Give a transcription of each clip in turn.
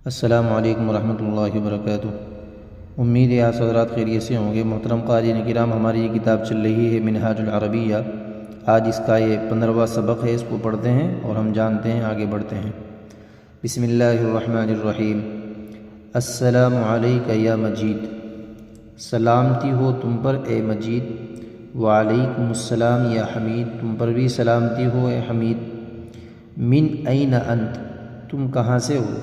السلام علیکم ورحمۃ اللہ وبرکاتہ۔ امید ہے آپ حضرات خیریت سے ہوں گے۔ محترم قارئین کرام، ہماری یہ کتاب چل رہی ہے منہاج العربیہ۔ آج اس کا یہ 15واں سبق ہے، اس کو پڑھتے ہیں اور ہم جانتے ہیں، آگے بڑھتے ہیں۔ بسم اللہ الرحمن الرحیم۔ السلام علیک یا مجید، سلامتی ہو تم پر اے مجید۔ وعلیکم السلام یا حمید، تم پر بھی سلامتی ہو اے حمید۔ من این انت، تم کہاں سے ہو؟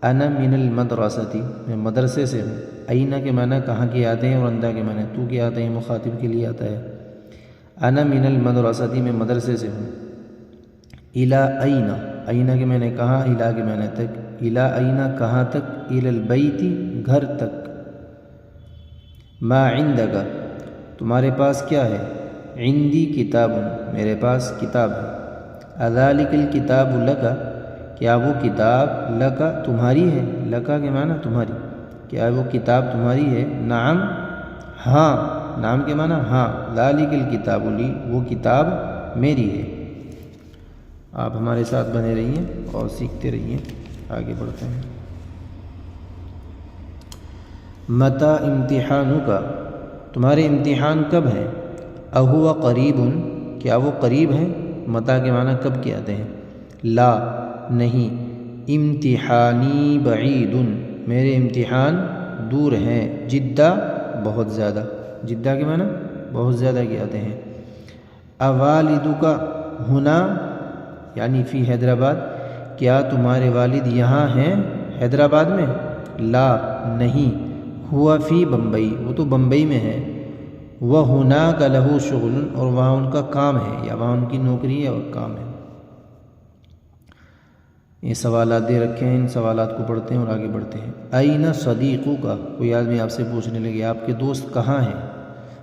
انا من المدرستی، میں مدرسے سے ہوں۔ اینا کے معنی کہاں کے آتے ہیں اور انتا کے معنی تو کے آتے ہیں، مخاطب کے لیے آتا ہے۔ انا من المدرستی، میں مدرسے سے ہوں۔ الی اینا، اینا کے معنی کہاں، الی کے معنی تک۔ الی اینا، کہاں تک؟ الی البیت، گھر تک۔ ما عندک، تمہارے پاس کیا ہے؟ عندی کتاب، میرے پاس کتاب ہے۔ اذالک الکتاب لک، کیا وہ کتاب لکا تمہاری ہے؟ لکا کے معنی تمہاری، کیا وہ کتاب تمہاری ہے؟ نعم، ہاں، نعم کے معنی ہاں۔ ذالک الکتاب لی، وہ کتاب میری ہے۔ آپ ہمارے ساتھ بنے رہیے اور سیکھتے رہیے، آگے بڑھتے ہیں۔ متی امتحانک، تمہارے امتحان کب ہیں؟ اہو قریب، کیا وہ قریب ہیں؟ متی کے معنی کب کے آتے ہیں؟ لا، نہیں۔ امتحانی بعید، میرے امتحان دور ہیں۔ جدہ، بہت زیادہ، جدہ کے معنی بہت زیادہ کے آتے ہیں۔ اوالدک ہنا، یعنی فی حیدرآباد، کیا تمہارے والد یہاں ہیں حیدرآباد میں؟ لا، نہیں۔ ہوا فی بمبئی، وہ تو بمبئی میں ہے۔ وہناک لہ شغل، اور وہاں ان کا کام ہے، یا وہاں ان کی نوکری ہے اور کام ہے۔ یہ سوالات دے رکھے ہیں، ان سوالات کو پڑھتے ہیں اور آگے بڑھتے ہیں۔ این صدیقک، کوئی آدمی آپ سے پوچھنے لگے آپ کے دوست کہاں ہیں؟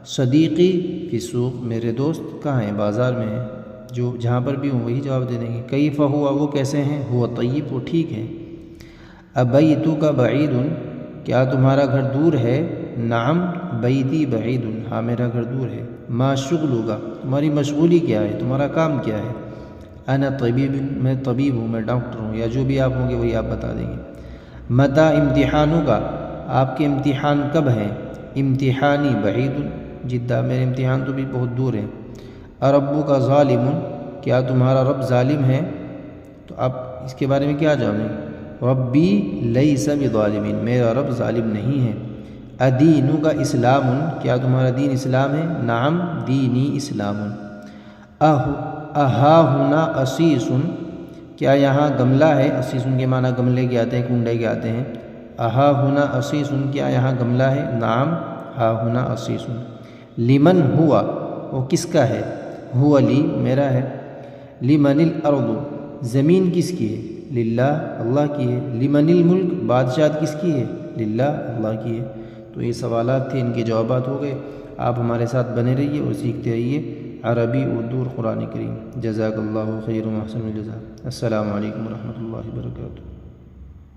صدیقی فی السوق، میرے دوست کہاں ہیں؟ بازار میں ہیں۔ جو جہاں پر بھی ہوں وہی جواب دے دیں گے۔ کیف ہوا، وہ کیسے ہیں؟ ہوا طیب، وہ ٹھیک ہے۔ ابیتک بعید، کیا تمہارا گھر دور ہے؟ نعم بیتی بعید، ہاں میرا گھر دور ہے۔ ما شغلک، تمہاری مشغولی کیا ہے، تمہارا کام کیا ہے؟ انا طبیب، میں طبیب ہوں، میں ڈاکٹر ہوں، یا جو بھی آپ ہوں گے وہی آپ بتا دیں گے۔ متی امتحانک، آپ کے امتحان کب ہیں؟ امتحانی بعید، جدہ، میرے امتحان تو بھی بہت دور ہیں۔ اربک ظالم، کیا تمہارا رب ظالم ہے؟ تو آپ اس کے بارے میں کیا جانیں؟ ربی لیس بظالم، میرا رب ظالم نہیں ہے۔ ادینک اسلام، کیا تمہارا دین اسلام ہے؟ نعم دینی اسلام۔ اہا ہنا عصیص، کیا یہاں گملہ ہے؟ عصیص کے معنی گملے کے آتے ہیں، کنڈے کے آتے ہیں۔ اہا ہنا عصیص، کیا یہاں گملہ ہے؟ نعم ہا ہنا عصیص۔ لمن ہوا، وہ کس کا ہے؟ ہوا لی، میرا ہے۔ لمن الارض، زمین کس کی ہے؟ للہ، اللہ کی ہے۔ لمن الملک، بادشاہت کس کی ہے؟ للہ، اللہ کی ہے۔ تو یہ سوالات تھے، ان کے جوابات ہو گئے۔ آپ ہمارے ساتھ بنے رہیے اور سیکھتے رہیے عربی، اردو اور قرآن کریم۔ جزاک اللہ خیر و احسن الجزا۔ السلام علیکم ورحمۃ اللہ وبرکاتہ۔